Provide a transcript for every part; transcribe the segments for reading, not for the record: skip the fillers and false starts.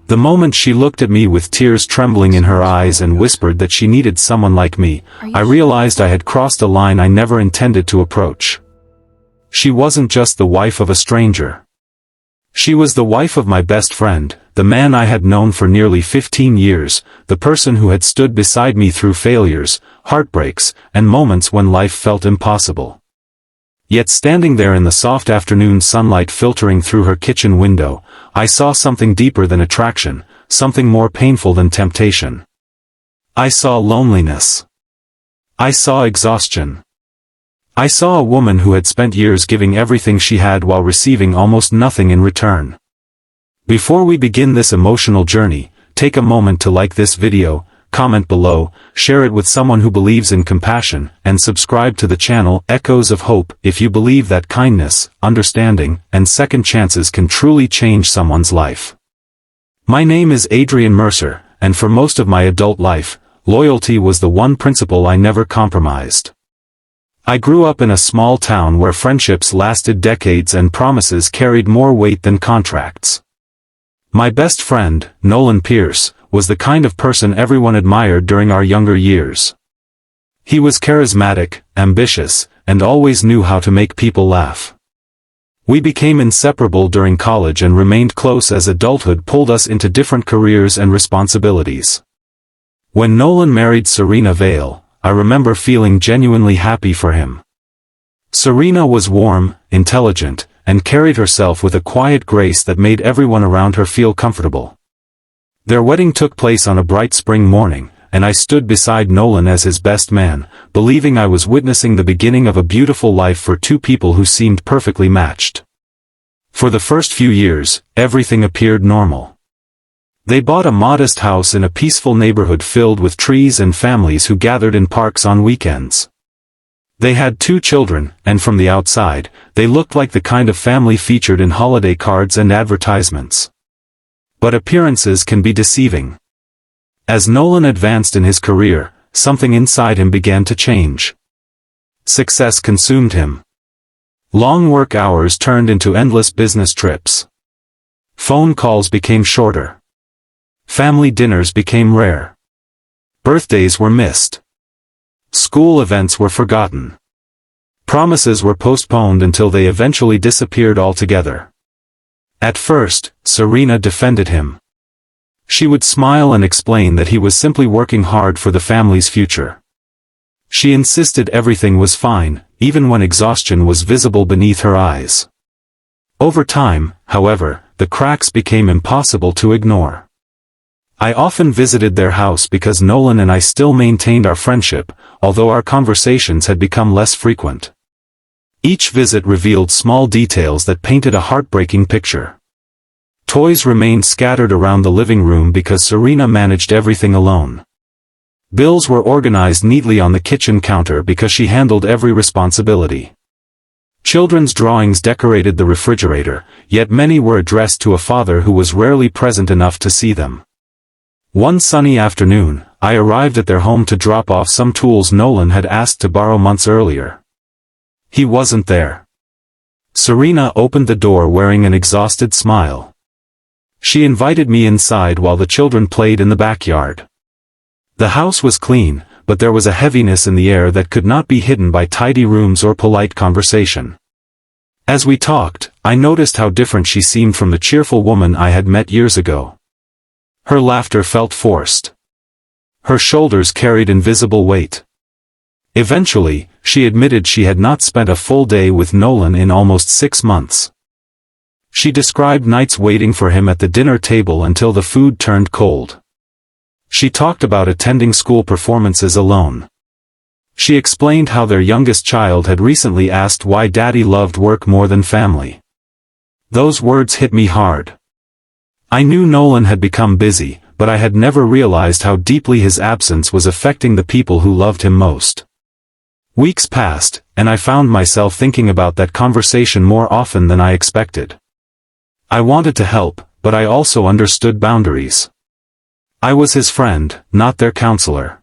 The moment she looked at me with tears trembling in her eyes and whispered that she needed someone like me, I realized I had crossed a line I never intended to approach. She wasn't just the wife of a stranger. She was the wife of my best friend, the man I had known for nearly 15 years, the person who had stood beside me through failures, heartbreaks, and moments when life felt impossible. Yet standing there in the soft afternoon sunlight filtering through her kitchen window, I saw something deeper than attraction, something more painful than temptation. I saw loneliness. I saw exhaustion. I saw a woman who had spent years giving everything she had while receiving almost nothing in return. Before we begin this emotional journey, take a moment to like this video, comment below, share it with someone who believes in compassion, and subscribe to the channel Echoes of Hope if you believe that kindness, understanding, and second chances can truly change someone's life. My name is Adrian Mercer, and for most of my adult life, loyalty was the one principle I never compromised. I grew up in a small town where friendships lasted decades and promises carried more weight than contracts. My best friend, Nolan Pierce, was the kind of person everyone admired during our younger years. He was charismatic, ambitious, and always knew how to make people laugh. We became inseparable during college and remained close as adulthood pulled us into different careers and responsibilities. When Nolan married Serena Vale, I remember feeling genuinely happy for him. Serena was warm, intelligent, and carried herself with a quiet grace that made everyone around her feel comfortable. Their wedding took place on a bright spring morning, and I stood beside Nolan as his best man, believing I was witnessing the beginning of a beautiful life for two people who seemed perfectly matched. For the first few years, everything appeared normal. They bought a modest house in a peaceful neighborhood filled with trees and families who gathered in parks on weekends. They had 2 children, and from the outside, they looked like the kind of family featured in holiday cards and advertisements. But appearances can be deceiving. As Nolan advanced in his career, something inside him began to change. Success consumed him. Long work hours turned into endless business trips. Phone calls became shorter. Family dinners became rare. Birthdays were missed. School events were forgotten. Promises were postponed until they eventually disappeared altogether. At first, Serena defended him. She would smile and explain that he was simply working hard for the family's future. She insisted everything was fine, even when exhaustion was visible beneath her eyes. Over time, however, the cracks became impossible to ignore. I often visited their house because Nolan and I still maintained our friendship, although our conversations had become less frequent. Each visit revealed small details that painted a heartbreaking picture. Toys remained scattered around the living room because Serena managed everything alone. Bills were organized neatly on the kitchen counter because she handled every responsibility. Children's drawings decorated the refrigerator, yet many were addressed to a father who was rarely present enough to see them. One sunny afternoon, I arrived at their home to drop off some tools Nolan had asked to borrow months earlier. He wasn't there. Serena opened the door wearing an exhausted smile. She invited me inside while the children played in the backyard. The house was clean, but there was a heaviness in the air that could not be hidden by tidy rooms or polite conversation. As we talked, I noticed how different she seemed from the cheerful woman I had met years ago. Her laughter felt forced. Her shoulders carried invisible weight. Eventually, she admitted she had not spent a full day with Nolan in almost 6 months. She described nights waiting for him at the dinner table until the food turned cold. She talked about attending school performances alone. She explained how their youngest child had recently asked why Daddy loved work more than family. Those words hit me hard. I knew Nolan had become busy, but I had never realized how deeply his absence was affecting the people who loved him most. Weeks passed, and I found myself thinking about that conversation more often than I expected. I wanted to help, but I also understood boundaries. I was his friend, not their counselor.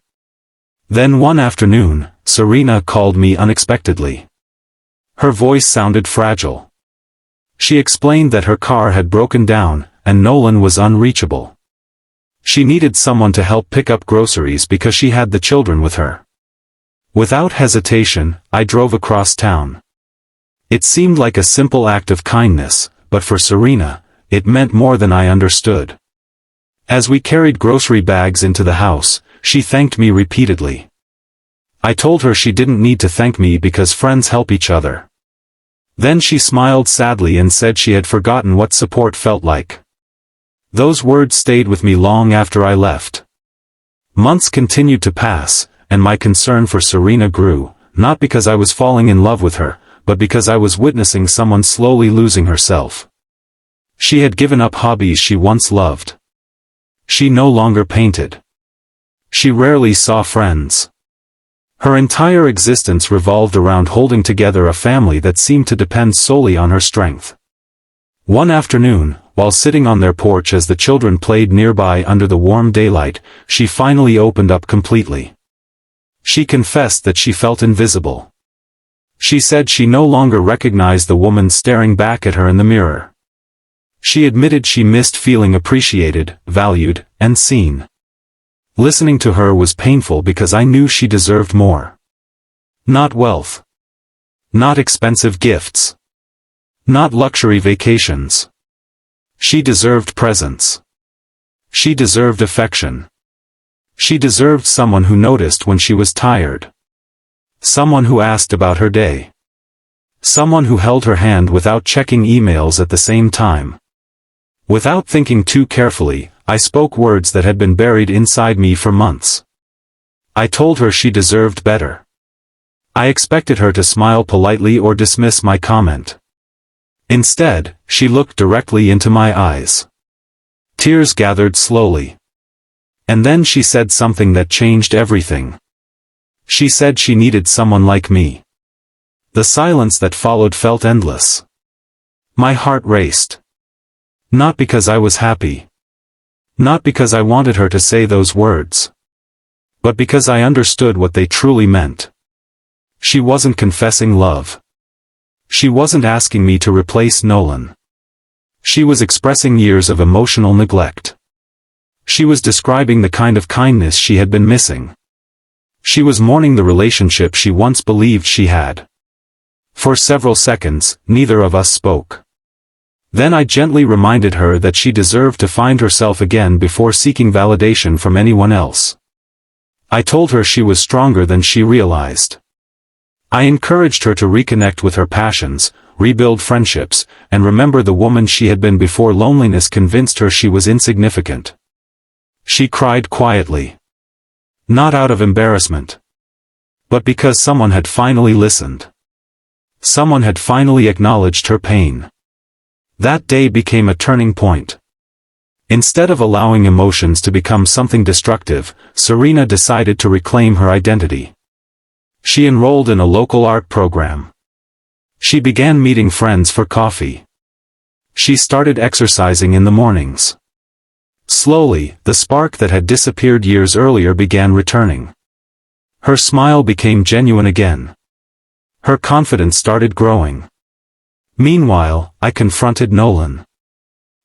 Then one afternoon, Serena called me unexpectedly. Her voice sounded fragile. She explained that her car had broken down, and Nolan was unreachable. She needed someone to help pick up groceries because she had the children with her. Without hesitation, I drove across town. It seemed like a simple act of kindness, but for Serena, it meant more than I understood. As we carried grocery bags into the house, she thanked me repeatedly. I told her she didn't need to thank me because friends help each other. Then she smiled sadly and said she had forgotten what support felt like. Those words stayed with me long after I left. Months continued to pass, and my concern for Serena grew, not because I was falling in love with her, but because I was witnessing someone slowly losing herself. She had given up hobbies she once loved. She no longer painted. She rarely saw friends. Her entire existence revolved around holding together a family that seemed to depend solely on her strength. One afternoon, while sitting on their porch as the children played nearby under the warm daylight, she finally opened up completely. She confessed that she felt invisible. She said she no longer recognized the woman staring back at her in the mirror. She admitted she missed feeling appreciated, valued, and seen. Listening to her was painful because I knew she deserved more. Not wealth. Not expensive gifts. Not luxury vacations. She deserved presence. She deserved affection. She deserved someone who noticed when she was tired. Someone who asked about her day. Someone who held her hand without checking emails at the same time. Without thinking too carefully, I spoke words that had been buried inside me for months. I told her she deserved better. I expected her to smile politely or dismiss my comment. Instead, she looked directly into my eyes. Tears gathered slowly. And then she said something that changed everything. She said she needed someone like me. The silence that followed felt endless. My heart raced. Not because I was happy. Not because I wanted her to say those words. But because I understood what they truly meant. She wasn't confessing love. She wasn't asking me to replace Nolan. She was expressing years of emotional neglect. She was describing the kind of kindness she had been missing. She was mourning the relationship she once believed she had. For several seconds, neither of us spoke. Then I gently reminded her that she deserved to find herself again before seeking validation from anyone else. I told her she was stronger than she realized. I encouraged her to reconnect with her passions, rebuild friendships, and remember the woman she had been before loneliness convinced her she was insignificant. She cried quietly. Not out of embarrassment. But because someone had finally listened. Someone had finally acknowledged her pain. That day became a turning point. Instead of allowing emotions to become something destructive, Serena decided to reclaim her identity. She enrolled in a local art program. She began meeting friends for coffee. She started exercising in the mornings. Slowly, the spark that had disappeared years earlier began returning. Her smile became genuine again. Her confidence started growing. Meanwhile, I confronted Nolan.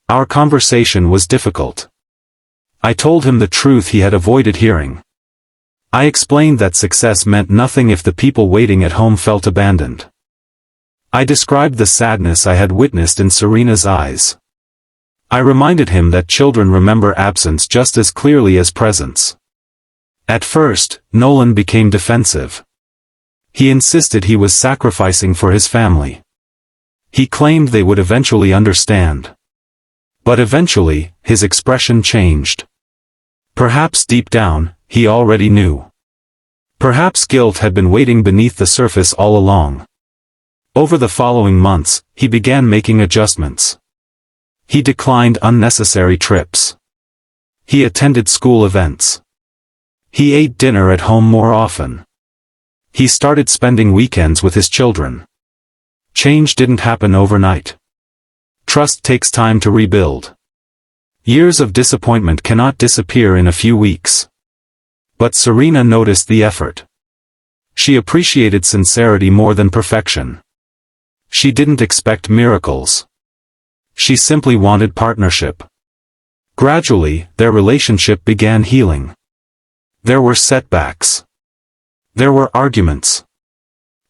Our conversation was difficult. I told him the truth he had avoided hearing. I explained that success meant nothing if the people waiting at home felt abandoned. I described the sadness I had witnessed in Serena's eyes. I reminded him that children remember absence just as clearly as presence. At first, Nolan became defensive. He insisted he was sacrificing for his family. He claimed they would eventually understand. But eventually, his expression changed. Perhaps deep down, he already knew. Perhaps guilt had been waiting beneath the surface all along. Over the following months, he began making adjustments. He declined unnecessary trips. He attended school events. He ate dinner at home more often. He started spending weekends with his children. Change didn't happen overnight. Trust takes time to rebuild. Years of disappointment cannot disappear in a few weeks. But Serena noticed the effort. She appreciated sincerity more than perfection. She didn't expect miracles. She simply wanted partnership. Gradually, their relationship began healing. There were setbacks. There were arguments.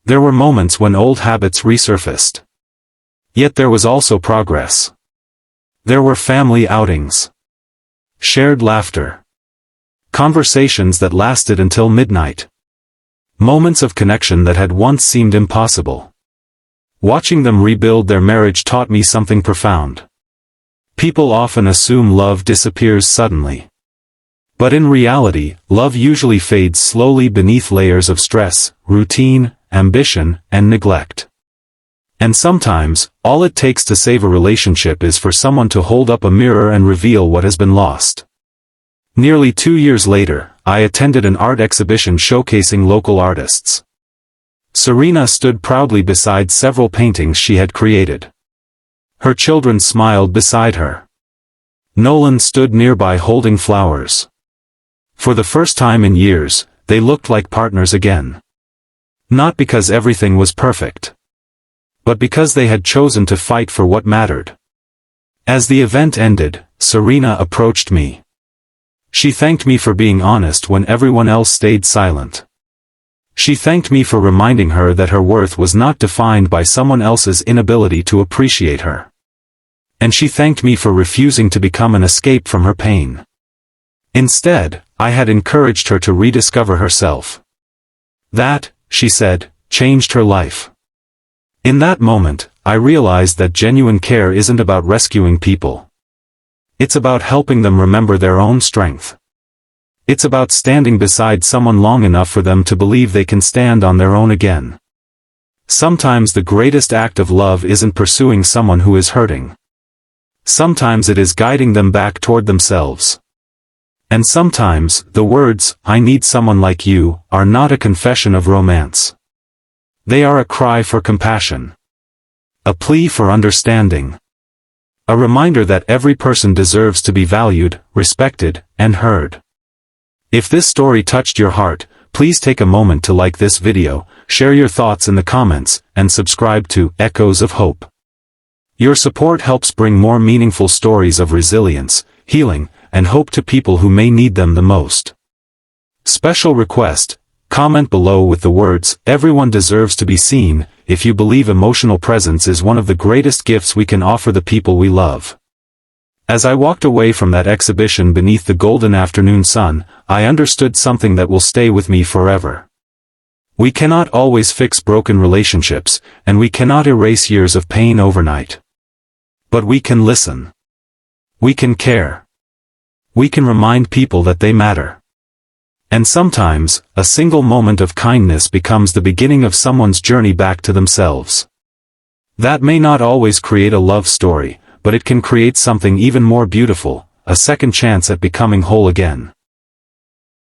There were moments when old habits resurfaced. Yet there was also progress. There were family outings. Shared laughter. Conversations that lasted until midnight. Moments of connection that had once seemed impossible. Watching them rebuild their marriage taught me something profound. People often assume love disappears suddenly. But in reality, love usually fades slowly beneath layers of stress, routine, ambition, and neglect. And sometimes, all it takes to save a relationship is for someone to hold up a mirror and reveal what has been lost. Nearly 2 years later, I attended an art exhibition showcasing local artists. Serena stood proudly beside several paintings she had created. Her children smiled beside her. Nolan stood nearby holding flowers. For the first time in years, they looked like partners again. Not because everything was perfect, but because they had chosen to fight for what mattered. As the event ended, Serena approached me. She thanked me for being honest when everyone else stayed silent. She thanked me for reminding her that her worth was not defined by someone else's inability to appreciate her. And she thanked me for refusing to become an escape from her pain. Instead, I had encouraged her to rediscover herself. That, she said, changed her life. In that moment, I realized that genuine care isn't about rescuing people. It's about helping them remember their own strength. It's about standing beside someone long enough for them to believe they can stand on their own again. Sometimes the greatest act of love isn't pursuing someone who is hurting. Sometimes it is guiding them back toward themselves. And sometimes, the words, "I need someone like you," are not a confession of romance. They are a cry for compassion. A plea for understanding. A reminder that every person deserves to be valued, respected, and heard. If this story touched your heart, please take a moment to like this video, share your thoughts in the comments, and subscribe to Echoes of Hope. Your support helps bring more meaningful stories of resilience, healing, and hope to people who may need them the most. Special request: comment below with the words, "Everyone deserves to be seen," if you believe emotional presence is one of the greatest gifts we can offer the people we love. As I walked away from that exhibition beneath the golden afternoon sun, I understood something that will stay with me forever. We cannot always fix broken relationships, and we cannot erase years of pain overnight. But we can listen. We can care. We can remind people that they matter. And sometimes, a single moment of kindness becomes the beginning of someone's journey back to themselves. That may not always create a love story, but it can create something even more beautiful, a second chance at becoming whole again.